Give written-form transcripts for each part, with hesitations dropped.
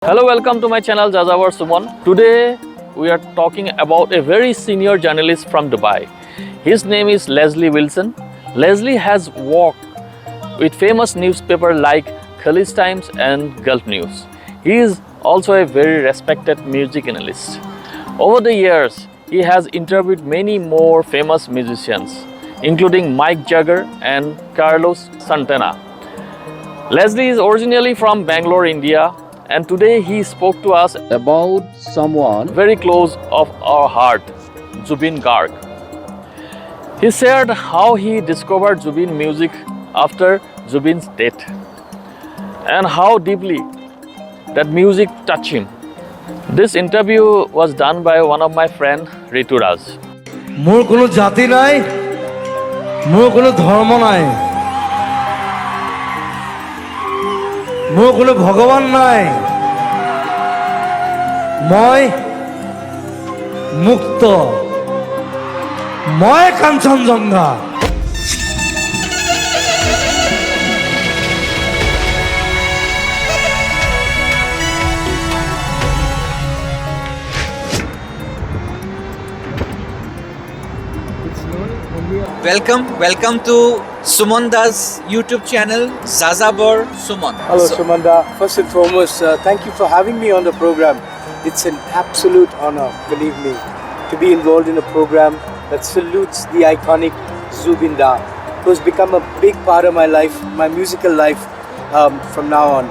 Hello, welcome to my channel Jajabor Sumon. Today we are talking about a very senior journalist from Dubai. His name is Leslie Wilson. Leslie has worked with famous newspapers like Khaleej Times and Gulf News. He is also a very respected music analyst. Over the years, he has interviewed many more famous musicians, including Mick, Jagger and Carlos Santana. Leslie is originally from Bangalore, India, and today he spoke to us about someone very close of our heart, Zubeen Garg. He shared how he discovered Zubeen music after Zubeen's death and how deeply that music touched him. This interview was done by one of my friend Rituraj. মোর কোনো জাতি নাই, মোর কোনো ধর্ম নাই, মোর কোনো ভগবান নাই, মই মুক্ত, মই Kanchenjunga. Welcome to Sumonda's YouTube channel, Jajabor Sumon. Hello, Sumanda. First and foremost, thank you for having me on the program. It's an absolute honor, believe me, to be involved in a program that salutes the iconic Zubeen Da, who has become a big part of my life, my musical life, from now on.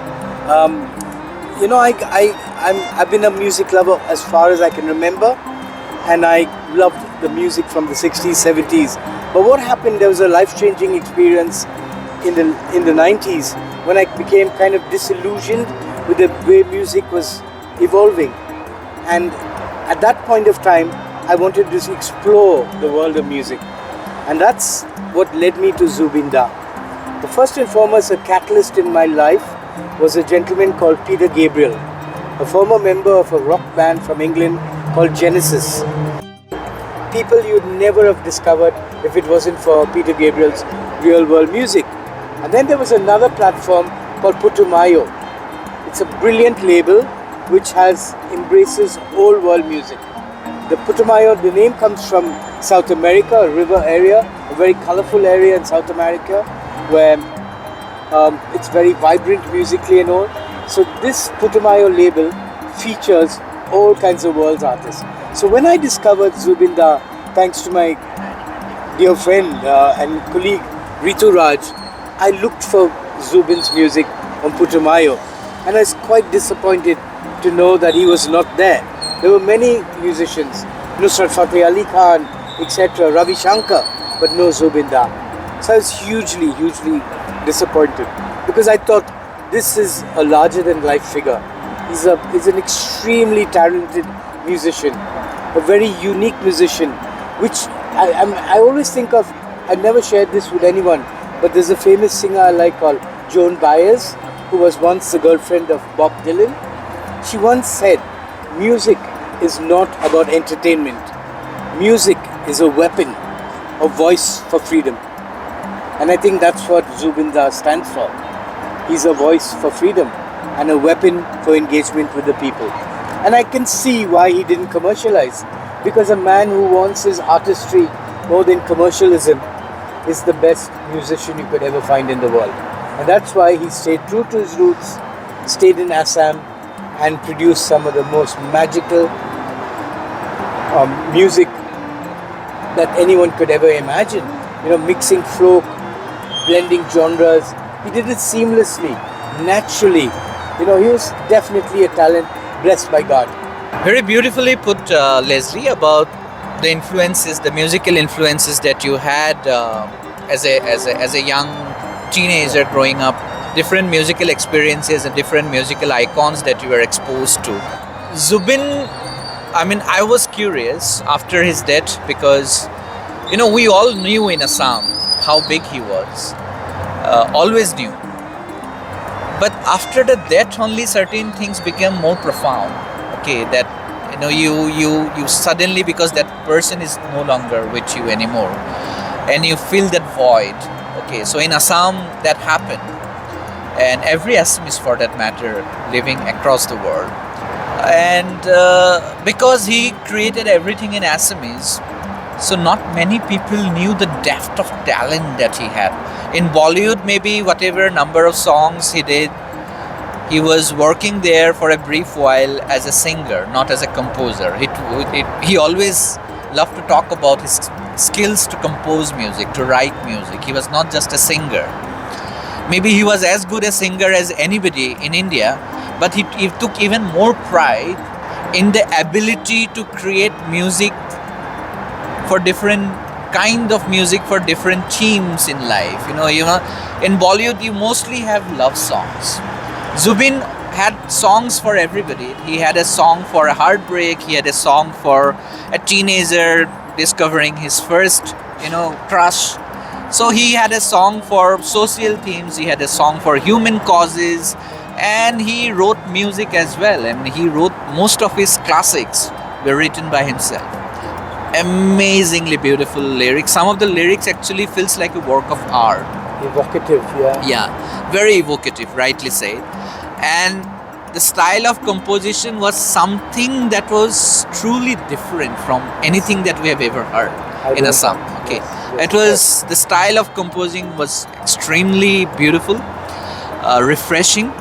I've been a music lover as far as I can remember, and I loved the music from the 60s, 70s. But what happened, there was a life-changing experience in the 90s when I became kind of disillusioned with the way music was evolving. And at that point of time, I wanted to explore the world of music. And that's what led me to Zubeen Da. The first and foremost, a catalyst in my life was a gentleman called Peter Gabriel, a former member of a rock band from England called Genesis. People you'd never have discovered if it wasn't for Peter Gabriel's real world music. And then there was another platform called Putumayo. It's a brilliant label which embraces all world music. The Putumayo, the name comes from South America, a river area, a very colorful area in South America where it's very vibrant musically and all. So this Putumayo label features all kinds of world's artists. So when I discovered Zubeen Da, thanks to my dear friend and colleague Rituraj, I looked for Zubeen's music on Putumayo, and I was quite disappointed to know that he was not there. There were many musicians, Nusrat Fateh Ali Khan, etc., Ravi Shankar, but no Zubeen Da. So I was hugely disappointed because I thought this is a larger than life figure. He's an extremely talented musician, a very unique musician, which I always think of. I've never shared this with anyone, but there's a famous singer I like called Joan Baez, who was once the girlfriend of Bob Dylan. She once said, music is not about entertainment. Music is a weapon, a voice for freedom. And I think that's what Zubeen Da stands for. He's a voice for freedom and a weapon for engagement with the people. And I can see why he didn't commercialize, because a man who wants his artistry more than commercialism is the best musician you could ever find in the world. And that's why he stayed true to his roots, stayed in Assam and produced some of the most magical music that anyone could ever imagine. Mixing folk, blending genres. He did it seamlessly, naturally. He was definitely a talent blessed by God. Very beautifully put, Leslie, about the influences, the musical influences that you had as a young teenager growing up, different musical experiences and different musical icons that you were exposed to. Zubeen, I was curious after his death because, we all knew in Assam how big he was, always knew. But after the death, only certain things became more profound. Okay, that you suddenly, because that person is no longer with you anymore, and you feel that void. Okay, so in Assam that happened, and every Assamese for that matter living across the world. And because he created everything in Assamese, so not many people knew the depth of talent that he had. In Bollywood, maybe whatever number of songs he did, he was working there for a brief while as a singer, not as a composer. He always loved to talk about his skills to compose music, to write music. He was not just a singer. Maybe he was as good a singer as anybody in India, but he took even more pride in the ability to create music for different kind of music for different themes in life. You know, in Bollywood you mostly have love songs. Zubeen had songs for everybody. He had a song for a heartbreak. He had a song for a teenager discovering his first, crush. So he had a song for social themes. He had a song for human causes, and he wrote music as well. I mean, he wrote most of his classics were written by himself. Amazingly beautiful lyrics. Some of the lyrics actually feels like a work of art. Evocative, yeah. Yeah, very evocative, rightly said. And the style of composition was something that was truly different from anything that we have ever heard in Assam. Okay, Yes, it was the style of composing was extremely beautiful, refreshing.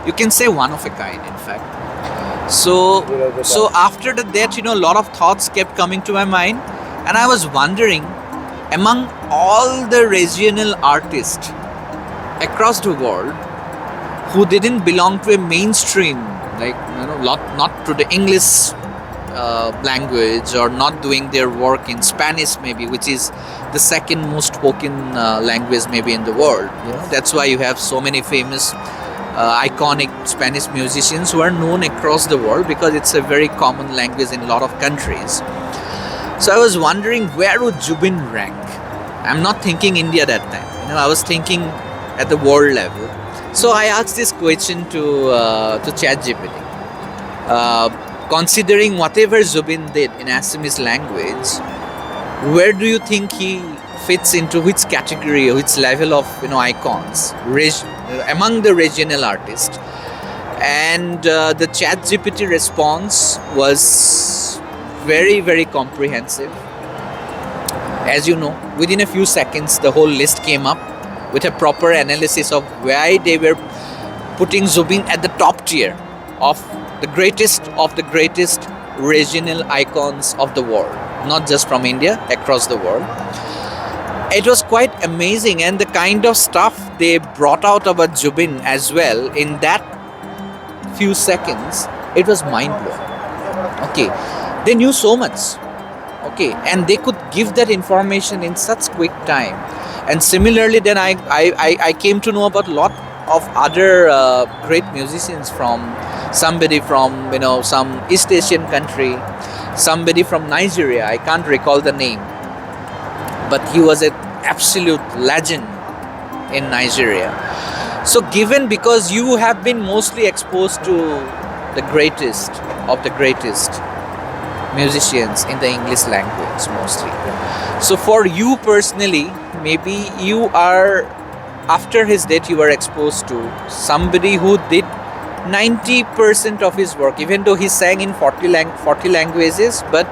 You can say one of a kind, in fact. So after that, a lot of thoughts kept coming to my mind, and I was wondering, among all the regional artists across the world who didn't belong to a mainstream, like not to the English language, or not doing their work in Spanish maybe, which is the second most spoken language maybe in the world. That's why you have so many famous iconic Spanish musicians who are known across the world, because it's a very common language in a lot of countries. So I was wondering, where would Zubeen rank? I'm not thinking India that time. I was thinking at the world level. So I asked this question to ChatGPT. Considering whatever Zubeen did in Assamese language, where do you think he fits into which category or which level of icons among the regional artists? And the ChatGPT response was very, very comprehensive. As you know, within a few seconds the whole list came up with a proper analysis of why they were putting Zubeen at the top tier of the greatest regional icons of the world, not just from India, across the world. It was quite amazing, and the kind of stuff they brought out about Zubeen as well in that few seconds, it was mind-blowing. Okay, they knew so much. Okay, and they could give that information in such quick time. And similarly, then I came to know about a lot of other great musicians, from somebody from some East Asian country, somebody from Nigeria. I can't recall the name, but he was an absolute legend in Nigeria. So because you have been mostly exposed to the greatest of the greatest musicians in the English language mostly. So for you personally, maybe you are, after his death, you were exposed to somebody who did 90% of his work, even though he sang in 40 languages, but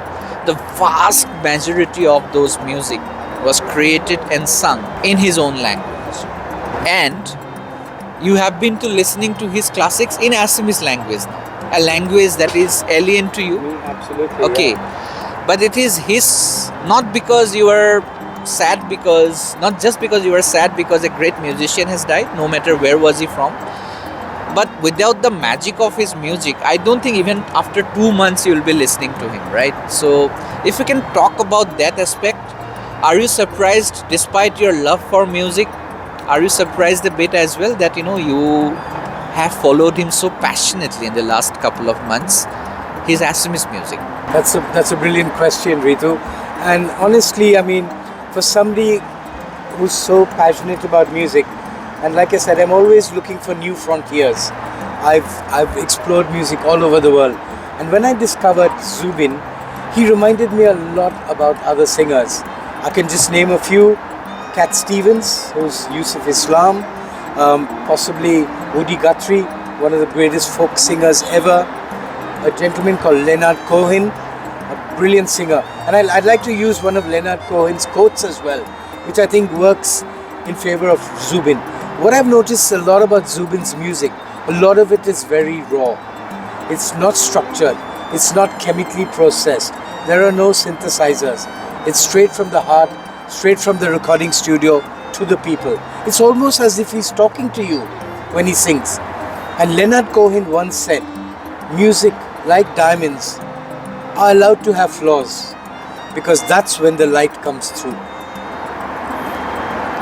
the vast majority of those music was created and sung in his own language. And you have been to listening to his classics in Assamese language now, a language that is alien to you. Absolutely. Okay, yeah. but it is his, not because you were sad, not just because you were sad because a great musician has died, no matter where was he from, but without the magic of his music, I don't think even after 2 months you will be listening to him, right? So if you can talk about that aspect, are you surprised, despite your love for music, are you surprised a bit as well that you have followed him so passionately in the last couple of months, his Assamese music? That's a brilliant question, Ritu. And honestly, I mean, for somebody who's so passionate about music, and like I said, I'm always looking for new frontiers. I've explored music all over the world, and when I discovered Zubeen, he reminded me a lot about other singers. I can just name a few: Cat Stevens, who's Yusuf Islam, possibly Woody Guthrie, one of the greatest folk singers ever, a gentleman called Leonard Cohen, a brilliant singer. And I'd like to use one of Leonard Cohen's quotes as well, which I think works in favor of Zubeen. What I've noticed a lot about Zubeen's music, a lot of it is very raw. It's not structured. It's not chemically processed. There are no synthesizers. It's straight from the heart, straight from the recording studio to the people. It's almost as if he's talking to you when he sings. And Leonard Cohen once said, music, like diamonds, are allowed to have flaws because that's when the light comes through.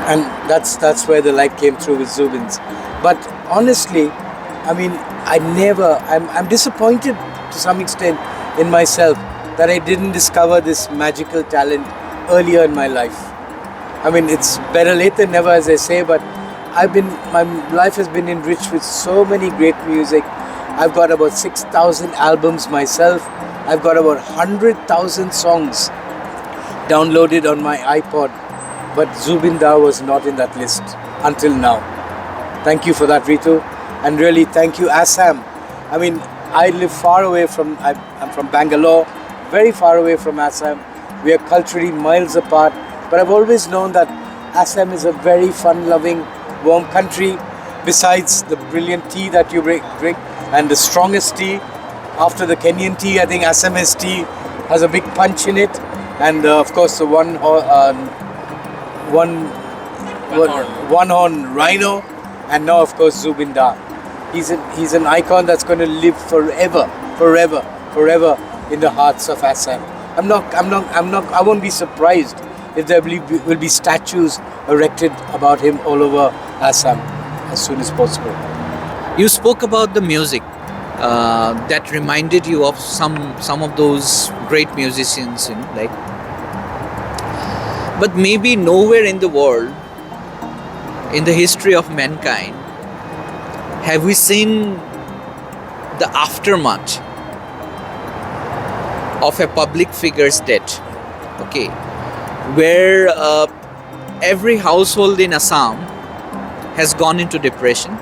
And that's where the light came through with Zubeen's. But honestly, I mean, I'm disappointed to some extent in myself that I didn't discover this magical talent earlier in my life. I mean, it's better late than never, as I say, but my life has been enriched with so many great music. I've got about 6,000 albums myself. I've got about 100,000 songs downloaded on my iPod. But Zubeen Da was not in that list until now. Thank you for that, Ritu. And really, thank you, Assam. I mean, I live far away from, I'm from Bangalore, very far away from Assam. We are culturally miles apart. But I've always known that Assam is a very fun-loving, warm country. Besides the brilliant tea that you drink and the strongest tea, after the Kenyan tea, I think Assamese tea has a big punch in it. And of course, the one horn rhino, and now of course Zubeen Da. He's an icon that's going to live forever in the hearts of Assam. I won't be surprised if there will be statues erected about him all over Assam as soon as possible. You spoke about the music that reminded you of some of those great musicians, like. But maybe nowhere in the world, in the history of mankind, have we seen the aftermath of a public figure's death. Okay, where every household in Assam has gone into depression,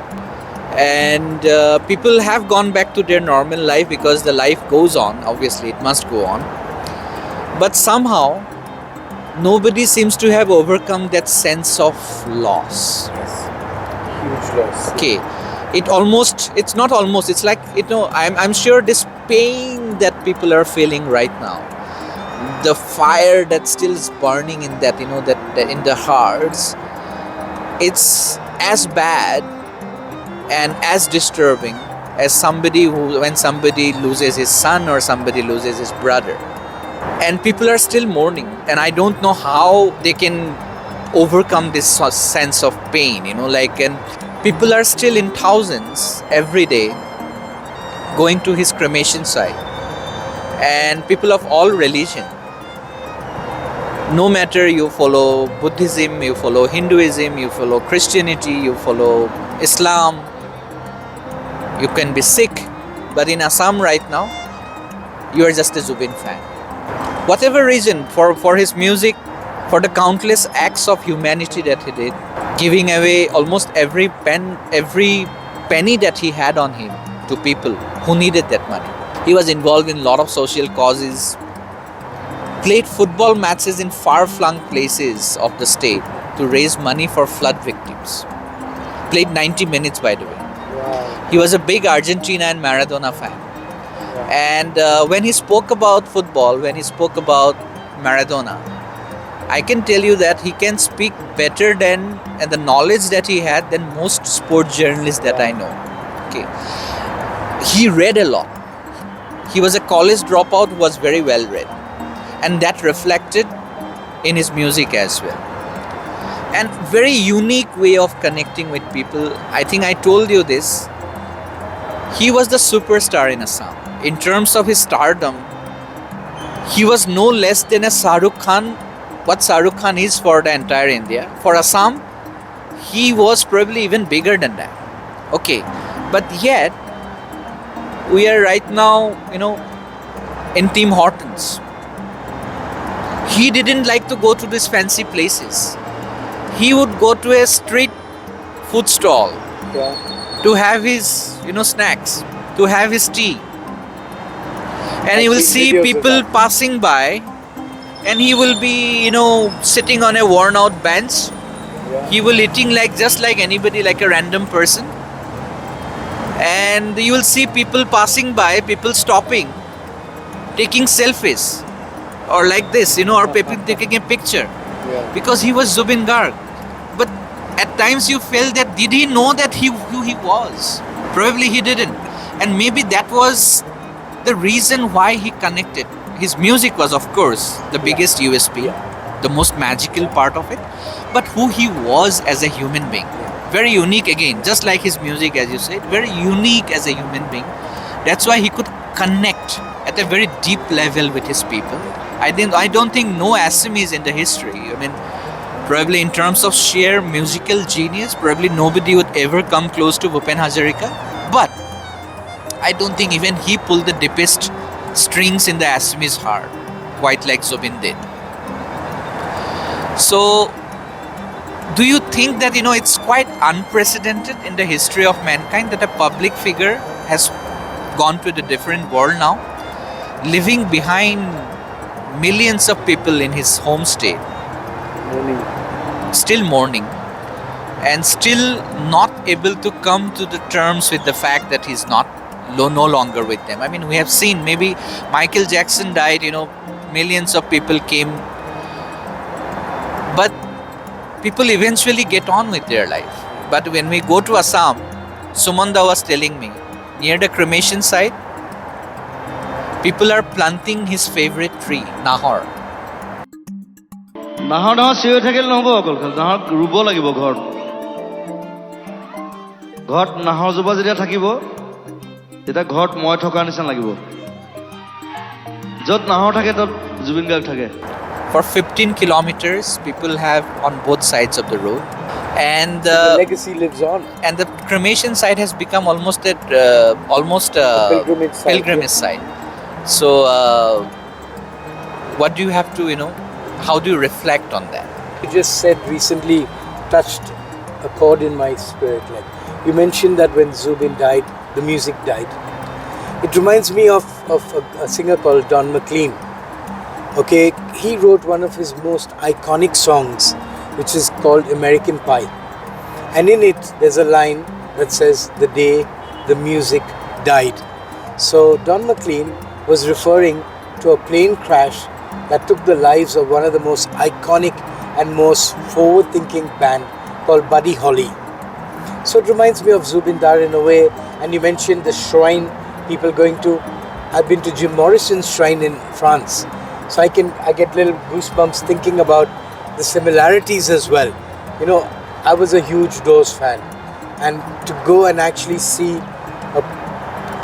and people have gone back to their normal life because the life goes on. Obviously, it must go on. But somehow, nobody seems to have overcome that sense of loss. Yes, huge loss. Okay, it's not almost, it's like, I'm sure this pain that people are feeling right now, the fire that still is burning in that, that in the hearts, it's as bad and as disturbing as when somebody loses his son or somebody loses his brother. And people are still mourning, and I don't know how they can overcome this sense of pain, and people are still in thousands every day going to his cremation site, and people of all religion, no matter you follow Buddhism, you follow Hinduism, you follow Christianity, you follow Islam, you can be Sikh, but in Assam right now, you are just a Zubeen fan. Whatever reason, for his music, for the countless acts of humanity that he did, giving away almost every penny that he had on him to people who needed that money. He was involved in a lot of social causes, played football matches in far-flung places of the state to raise money for flood victims. Played 90 minutes, by the way. Wow. He was a big Argentina and Maradona fan. And when he spoke about football, when he spoke about Maradona, I can tell you that he can speak better than, and the knowledge that he had, than most sports journalists that I know. Okay, he read a lot. He was a college dropout who was very well read, and that reflected in his music as well. And very unique way of connecting with people. I think I told you this. He was the superstar in Assam. In terms of his stardom, he was no less than a Shah Rukh Khan, what Shah Rukh Khan is for the entire India. For Assam, he was probably even bigger than that. Okay, but yet, we are right now, in Tim Hortons. He didn't like to go to these fancy places. He would go to a street food stall, Yeah. to have his snacks, to have his tea, and you will I've seen see videos of people that. passing by, and he will be sitting on a worn out bench. Yeah. He will eating just like anybody, like a random person, and you will see people passing by, people stopping, taking selfies, or like this, or people taking a picture, Yeah. because he was Zubeen Garg. But at times you felt that did he know that who he was? Probably he didn't, and maybe that was the reason why he connected. His music was, of course, the biggest USP, the most magical part of it, but who he was as a human being, very unique again, just like his music, as you said, very unique as a human being. That's why he could connect at a very deep level with his people. I don't think no Assamese in the history. I mean, probably in terms of sheer musical genius, probably nobody would ever come close to Bhupen Hazarika. But I don't think even he pulled the deepest strings in the Assamese heart, quite like Zubeen did. So, do you think that it's quite unprecedented in the history of mankind that a public figure has gone to the different world now, leaving behind millions of people in his home state, still mourning, and still not able to come to the terms with the fact that he's no longer with them? I mean, we have seen, maybe Michael Jackson died, millions of people came, but people eventually get on with their life. But when we go to Assam, Sumanda was telling me, near the cremation site, people are planting his favorite tree, Nahor. নাহৰ নাহৰ চিঞৰি থাকিলে নহ'ব অকল নাহৰ ৰুব লাগিব ঘৰত ঘৰত নাহৰজোপা যেতিয়া থাকিব তেতিয়া ঘৰত মই থকাৰ নিচিনা লাগিব য'ত নাহৰ থাকে তাত জুবিন গাৰ্গ থাকে For 15 kilometers, people have on both sides of the road, and The legacy lives on. and the cremation site has become almost a Pilgrimage site, site. So, what do you have to how do you reflect on that? You just said recently touched a chord in my spirit. Like you mentioned that when Zubeen died, the music died. It reminds me of a singer called Don McLean. Okay, he wrote one of his most iconic songs, which is called American Pie. And in it, there's a line that says, "The day the music died." So Don McLean was referring to a plane crash that took the lives of one of the most iconic and most forward-thinking band called Buddy Holly. So it reminds me of Zubeen Dar in a way. And you mentioned the shrine people going to. I've been to Jim Morrison's shrine in France. So I get little goosebumps thinking about the similarities as well. I was a huge Doors fan. And to go and actually see a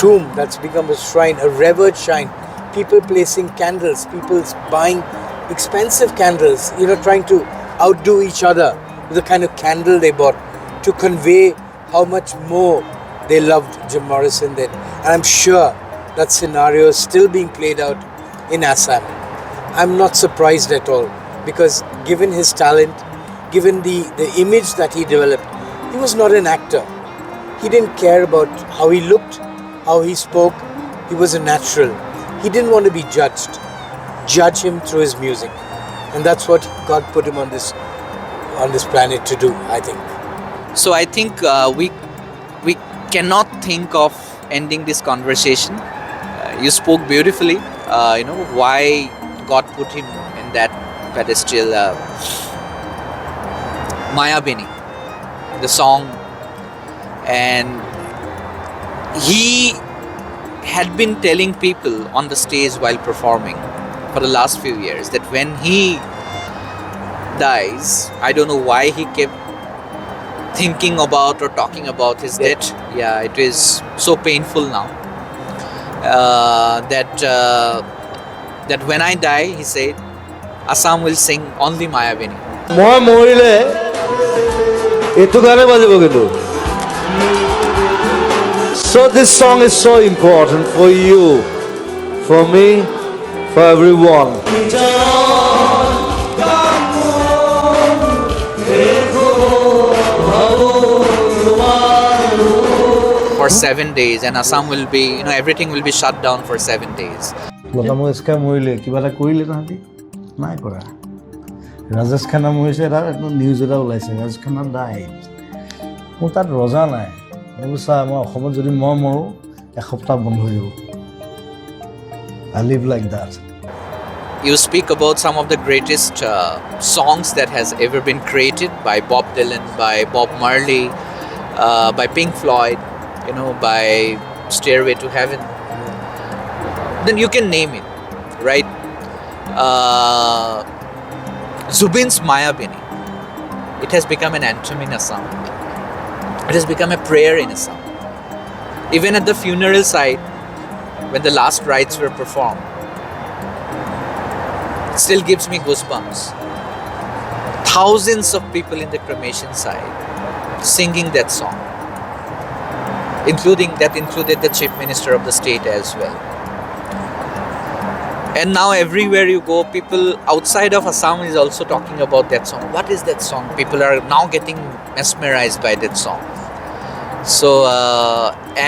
tomb that's become a shrine, a revered shrine, people placing candles, people buying expensive candles, trying to outdo each other with the kind of candle they bought to convey how much more they loved Jim Morrison then. And I'm sure that scenario is still being played out in Assam. I'm not surprised at all because given his talent, given the image that he developed, he was not an actor. He didn't care about how he looked, how he spoke. He was a natural. He didn't want to be judged. Judge him through his music. And that's what God put him on this planet to do, I think. So I think we cannot think of ending this conversation. You spoke beautifully. Why God put him in that pedestal. Mayabini, the song, and he had been telling people on the stage while performing for the last few years that when he dies, I don't know why he kept thinking about or talking about his death. Yeah, it is so painful now. That when I die, he said, Assam will sing only Mayabini. মই মৰিলে এইটো গানে বাজিব কিন্তু So this song is so important for you, for me, for everyone. 7 days, and Assam will be, everything will be shut down for 7 days. লতা মঙ্গেশকাৰ মৰিলে কিবা এটা কৰিলে তাহাঁতি নাই কৰা ৰাজেশ খান্না মৰিছে এটা নিউজ এটা ওলাইছে ৰাজেশ খান্না ডাইড মোৰ তাত ৰজা নাই মই চা মই অসমত যদি মই মৰোঁ এসপ্তাহ বন্ধ হৈ যাব I live like that. You speak about some of the greatest songs that has ever been created by Bob Dylan, by Bob Marley, by Pink Floyd, by Stairway to Heaven. Then you can name it, right? Zubeen's Mayabini. It has become an anthem in Assam. It has become a prayer in Assam. Even at the funeral site, when the last rites were performed, it still gives me goosebumps. Thousands of people in the cremation site singing that song, included the chief minister of the state as well. And now everywhere you go, people outside of Assam is also talking about that song. What is that song? People are now getting mesmerized by that song. So,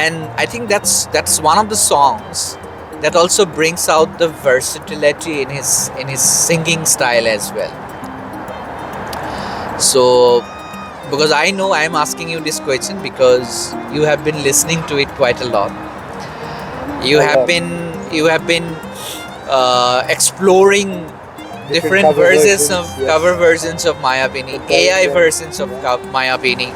and I think that's one of the songs that also brings out the versatility in his singing style as well. So, because I know I am asking you this question because you have been listening to it quite a lot. You have been exploring different cover versions of Mayabini, AI versions of Mayabini.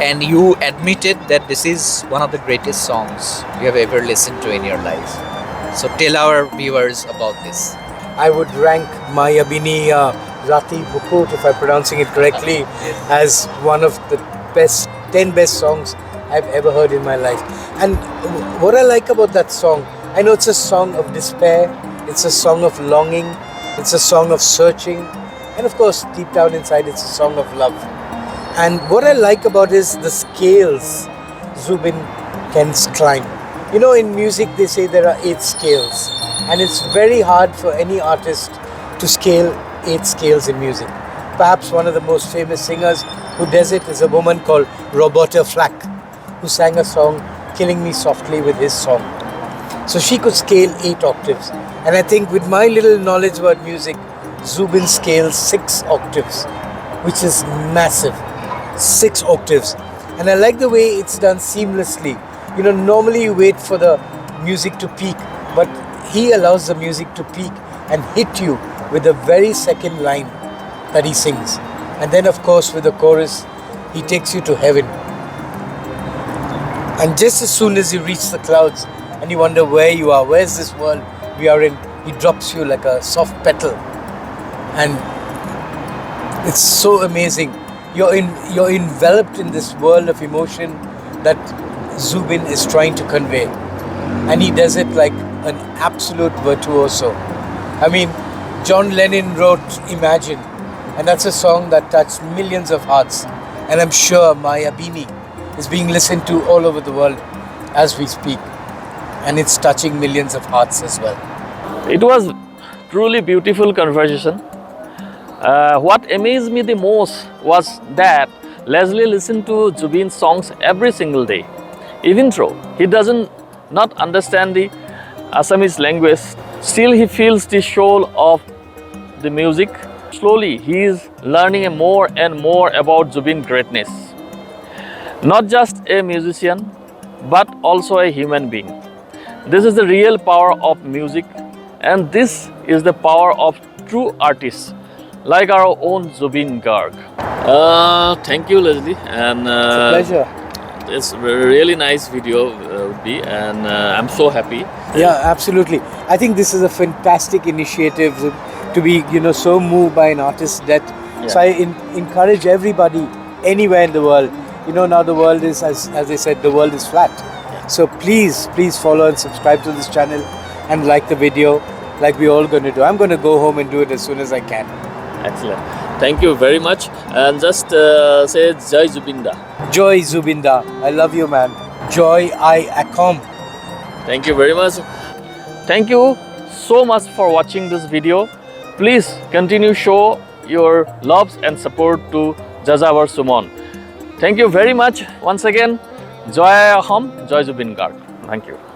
And you admitted that this is one of the greatest songs you have ever listened to in your life. So tell our viewers about this. I would rank Mayabini Rati Bukut, if I'm pronouncing it correctly, as one of the 10 best songs I've ever heard in my life. And what I like about that song, I know it's a song of despair, it's a song of longing, it's a song of searching, and of course deep down inside it's a song of love. And what I like about is the scales Zubeen can climb. In music they say there are 8 scales, and it's very hard for any artist to scale 8 scales in music. Perhaps one of the most famous singers who does it is a woman called Roberta Flack, who sang a song, Killing Me Softly, with his song. So she could scale 8 octaves. And I think with my little knowledge about music, Zubeen scales 6 octaves, which is massive. 6 octaves. And I like the way it's done seamlessly. Normally you wait for the music to peak, but he allows the music to peak and hit you with the very second line that he sings. And then of course with the chorus, he takes you to heaven. And just as soon as you reach the clouds and you wonder where you are, where's this world we are in, he drops you like a soft petal. And it's so amazing. You're enveloped in this world of emotion that Zubeen is trying to convey, and he does it like an absolute virtuoso. I mean, John Lennon wrote Imagine, and that's a song that touched millions of hearts, and I'm sure Mayabini is being listened to all over the world as we speak, and it's touching millions of hearts as well. It was truly beautiful conversation. What amazed me the most was that Leslie listened to Zubeen's songs every single day. Even though he doesn't not understand the Assamese language, still he feels the soul of the music. Slowly he is learning more and more about Zubeen's greatness. Not just a musician, but also a human being. This is the real power of music, and this is the power of true artists, like our own Zubeen Garg. Thank you, Leslie, and It's a pleasure. it's a really nice video would be, and I'm so happy. Yeah, absolutely. I think this is a fantastic initiative to be, so moved by an artist's death. So I encourage everybody anywhere in the world. Now the world is, as they said, the world is flat. So please follow and subscribe to this channel and like the video, like we're all going to do. I'm going to go home and do it as soon as I can. Excellent. Thank you very much. And just say Jai Zubinda. Joy Zubinda. I love you, man. Joy I Akom. Thank you very much. Thank you so much for watching this video. Please continue show your loves and support to Jajabor Sumon. Thank you very much once again. Joy Ahom, Joy Zubeen Garg. Thank you.